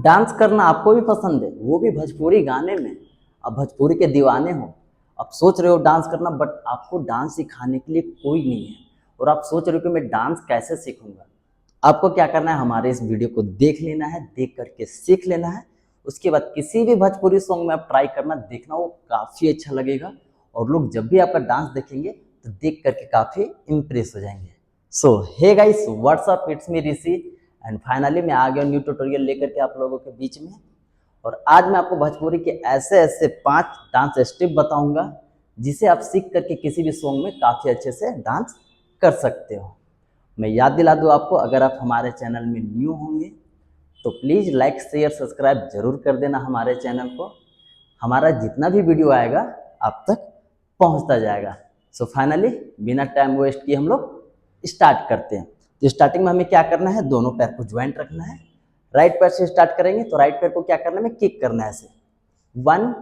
Dance करना आपको भी पसंद है, वो भी भोजपुरी गाने में। अब भोजपुरी के दीवाने हो, अब सोच रहे हो डांस करना, बट आपको डांस सिखाने के लिए कोई नहीं है और आप सोच रहे हो कि मैं डांस कैसे सीखूंगा। आपको क्या करना है, हमारे इस वीडियो को देख लेना है, देख करके सीख लेना है। उसके बाद किसी भी भोजपुरी सॉन्ग में आप ट्राई करना, देखना वो काफ़ी अच्छा लगेगा और लोग जब भी आपका डांस देखेंगे तो देख करके काफ़ी इम्प्रेस हो जाएंगे। So hey guys, what's up, it's me Rishi and finally मैं आ गया न्यू ट्यूटोरियल लेकर के आप लोगों के बीच में। और आज मैं आपको भोजपुरी के ऐसे ऐसे 5 डांस स्टेप बताऊंगा जिसे आप सीख करके किसी भी सॉन्ग में काफ़ी अच्छे से डांस कर सकते हो। मैं याद दिला दूँ आपको, अगर आप हमारे चैनल में न्यू होंगे तो प्लीज़ लाइक शेयर सब्सक्राइब जरूर कर देना हमारे चैनल को। हमारा जितना भी वीडियो आएगा आप तक पहुंचता जाएगा। सो फाइनली बिना टाइम वेस्ट किए हम लोग स्टार्ट करते हैं। तो स्टार्टिंग में हमें क्या करना है, दोनों पैर को ज्वाइंट रखना है। राइट पैर से स्टार्ट करेंगे तो राइट पैर को क्या करना है, किक करना है ऐसे 1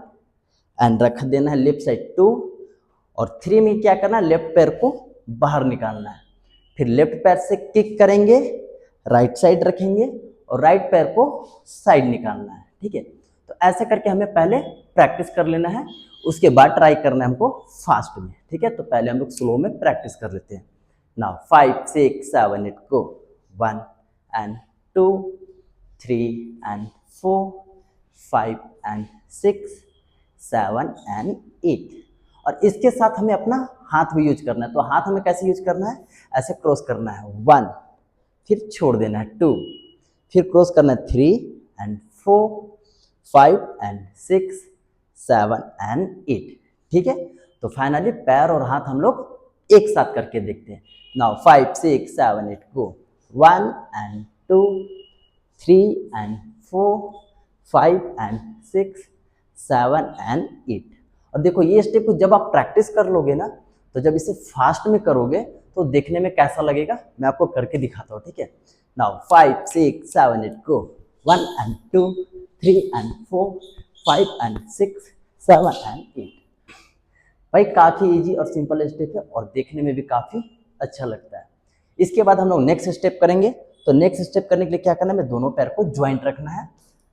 एंड रख देना है लेफ्ट साइड 2 और 3 में क्या करना है, लेफ्ट पैर को बाहर निकालना है। फिर लेफ्ट पैर से किक करेंगे, राइट साइड रखेंगे और राइट पैर को साइड निकालना है। ठीक है, तो ऐसे करके हमें पहले प्रैक्टिस कर लेना है, उसके बाद ट्राई करना है हमको फास्ट में। ठीक है, तो पहले हम लोग स्लो में प्रैक्टिस कर लेते हैं। Now 5 6 7 8 go 1 and 2 3 and 4 5 and 6 7 and 8। और इसके साथ हमें अपना हाथ भी यूज करना है। तो हाथ हमें कैसे यूज करना है, ऐसे क्रॉस करना है 1, फिर छोड़ देना है 2, फिर क्रॉस करना है 3 एंड 4 5 एंड 6 7 एंड 8। ठीक है, तो फाइनली पैर और हाथ हम लोग एक साथ करके देखते हैं। Now 5 6 7 8 go 1 and 2 3 and 4 5 and 6 7 and 8। और देखो ये स्टेप को जब आप प्रैक्टिस कर लोगे ना, तो जब इसे फास्ट में करोगे तो देखने में कैसा लगेगा मैं आपको करके दिखाता हूँ। ठीक है, now 5 6 7 8 go 1 and 2 3 and 4 5 and 6 7 and 8। भाई काफ़ी इजी और सिंपल स्टेप है और देखने में भी काफ़ी अच्छा लगता है। इसके बाद हम लोग नेक्स्ट स्टेप करेंगे। तो नेक्स्ट स्टेप करने के लिए क्या करना है, दोनों पैर को ज्वाइंट रखना है।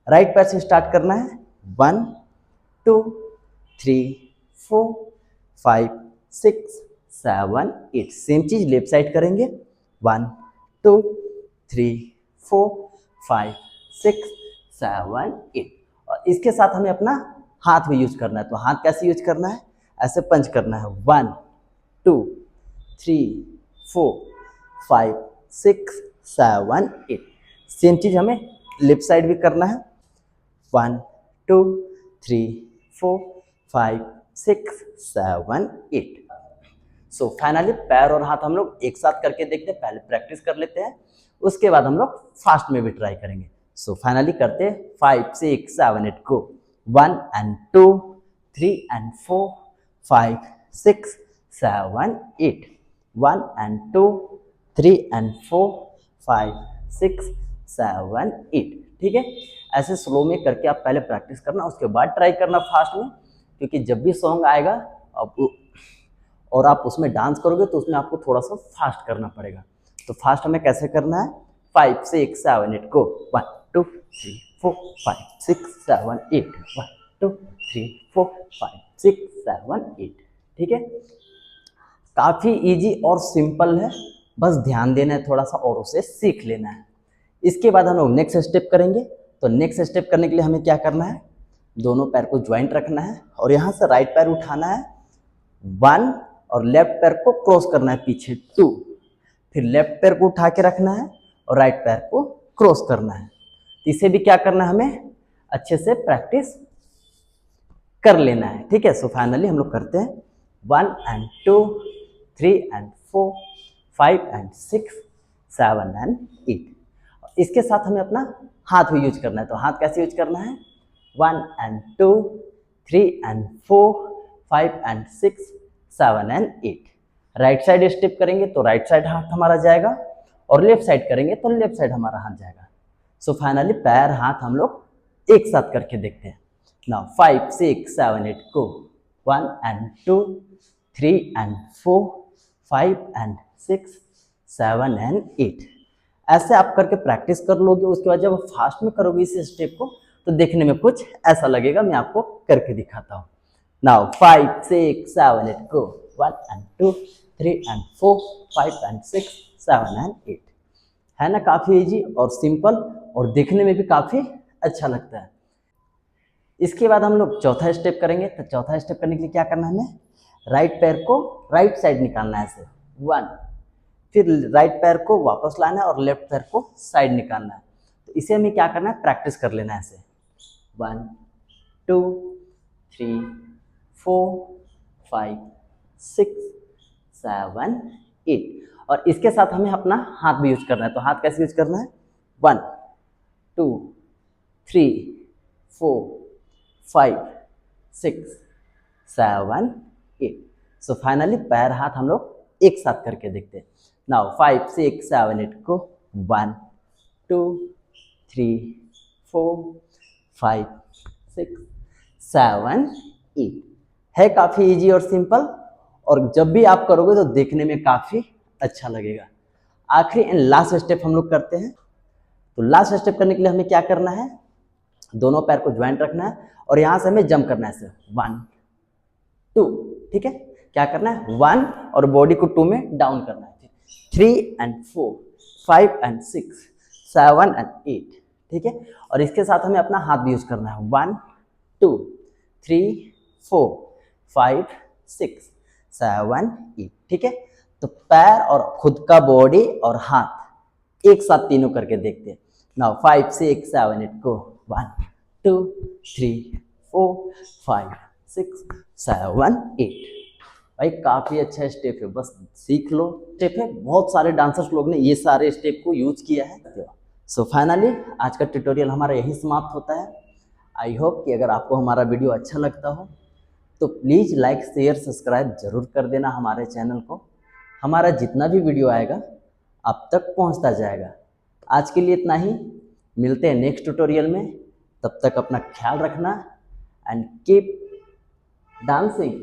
राइट पैर से स्टार्ट करना है 1 2 3 4 5 6 7 8। सेम चीज लेफ्ट साइड करेंगे 1 2 3 4 5 6 7 8। और इसके साथ हमें अपना हाथ भी यूज करना है। तो हाथ कैसे यूज करना है, ऐसे पंच करना है 1 2 3 4 5 6 7 8। सेम चीज हमें लेफ्ट साइड भी करना है 1 2 3 4 5 6 7 8। सो फाइनली पैर और हाथ हम लोग एक साथ करके देखते हैं, पहले प्रैक्टिस कर लेते हैं, उसके बाद हम लोग फास्ट में भी ट्राई करेंगे। सो फाइनली करते हैं 5 6 7 8 गो 1 एंड 2 3 एंड 4 5 6 7 8 1 एंड 2 3 एंड 4 5 6 7 8। ठीक है, ऐसे स्लो में करके आप पहले प्रैक्टिस करना, उसके बाद ट्राई करना फास्ट में, क्योंकि जब भी सॉन्ग आएगा अब और आप उसमें डांस करोगे तो उसमें आपको थोड़ा सा फास्ट करना पड़ेगा। तो फास्ट हमें कैसे करना है, 5 6 7 8 गो 1 2 3 4 5 6 7 8 1 2 3 4 5 6 7 8। ठीक है, काफ़ी इजी और सिंपल है, बस ध्यान देना है थोड़ा सा और उसे सीख लेना है। इसके बाद हम लोग नेक्स्ट स्टेप करेंगे। तो नेक्स्ट स्टेप करने के लिए हमें क्या करना है, दोनों पैर को ज्वाइंट रखना है और यहाँ से राइट पैर उठाना है 1 और लेफ्ट पैर को क्रॉस करना है पीछे 2, फिर लेफ्ट पैर को उठा के रखना है और राइट पैर को क्रॉस करना है। इसे भी क्या करना है, हमें अच्छे से प्रैक्टिस कर लेना है। ठीक है, सो फाइनली हम लोग करते हैं 1 एंड 2 3 एंड 4 5 एंड 6 7 एंड 8। इसके साथ हमें अपना हाथ भी यूज करना है। तो हाथ कैसे यूज करना है, 1 and 2 3 and 4 5 and 6 7 and 8। Right side step करेंगे तो राइट साइड हाथ हमारा जाएगा और लेफ्ट साइड करेंगे तो लेफ्ट साइड हमारा हाथ जाएगा। सो फाइनली पैर हाथ हम लोग एक साथ करके देखते हैं। Now 5 6 7 8 go 1 and 2 3 and 4 5 and 6 7 and 8। ऐसे आप करके प्रैक्टिस कर लोगे, उसके बाद जब आप फास्ट में करोगे इस स्टेप को तो देखने में कुछ ऐसा लगेगा। मैं आपको करके दिखाता हूँ। Now 5 6 7 8 go, 1 and 2 3 and 4 5 and 6 7 and 8। है ना काफ़ी इजी और सिंपल और देखने में भी काफ़ी अच्छा लगता है। इसके बाद हम लोग चौथा स्टेप करेंगे। तो चौथा स्टेप करने के लिए क्या करना है, हमें राइट पैर को राइट साइड निकालना है ऐसे 1, फिर राइट पैर को वापस लाना है और लेफ्ट पैर को साइड निकालना है। तो इसे हमें क्या करना है, प्रैक्टिस कर लेना है ऐसे 1 2 3 4 5 6 7 8। और इसके साथ हमें अपना हाथ भी यूज करना है। तो हाथ कैसे यूज करना है, 1 2 3 4 5 6 7 8। सो फाइनली पैर हाथ हम लोग एक साथ करके देखते हैं। नाउ 5 6 7 8 को 1 2 3 4 5 6 7 8। है काफ़ी इजी और सिंपल, और जब भी आप करोगे तो देखने में काफ़ी अच्छा लगेगा। आखिरी एंड लास्ट स्टेप हम लोग करते हैं। तो लास्ट स्टेप करने के लिए हमें क्या करना है, दोनों पैर को ज्वाइंट रखना है और यहाँ से हमें जंप करना है ऐसे 1 2। ठीक है, क्या करना है 1 और बॉडी को 2 में डाउन करना है, 3 and 4 5 and 6 7 and 8। ठीक है, और इसके साथ हमें अपना हाथ भी यूज करना है 1 2 3 4 5 6 7 8। ठीक है, तो पैर और खुद का बॉडी और हाथ एक साथ तीनों करके देखते हैं। नाउ 5 6 7 8 को 1 2 3 4 5 6 7 8। भाई काफ़ी अच्छा स्टेप है, बस सीख लो। स्टेप है, बहुत सारे डांसर्स लोग ने ये सारे स्टेप को यूज किया है। सो फाइनली आज का ट्यूटोरियल हमारा यही समाप्त होता है। आई होप कि अगर आपको हमारा वीडियो अच्छा लगता हो तो प्लीज़ लाइक शेयर सब्सक्राइब जरूर कर देना हमारे चैनल को। हमारा जितना भी वीडियो आएगा आप तक पहुंचता जाएगा। आज के लिए इतना ही, मिलते हैं नेक्स्ट ट्यूटोरियल में। तब तक अपना ख्याल रखना एंड कीप डांसिंग।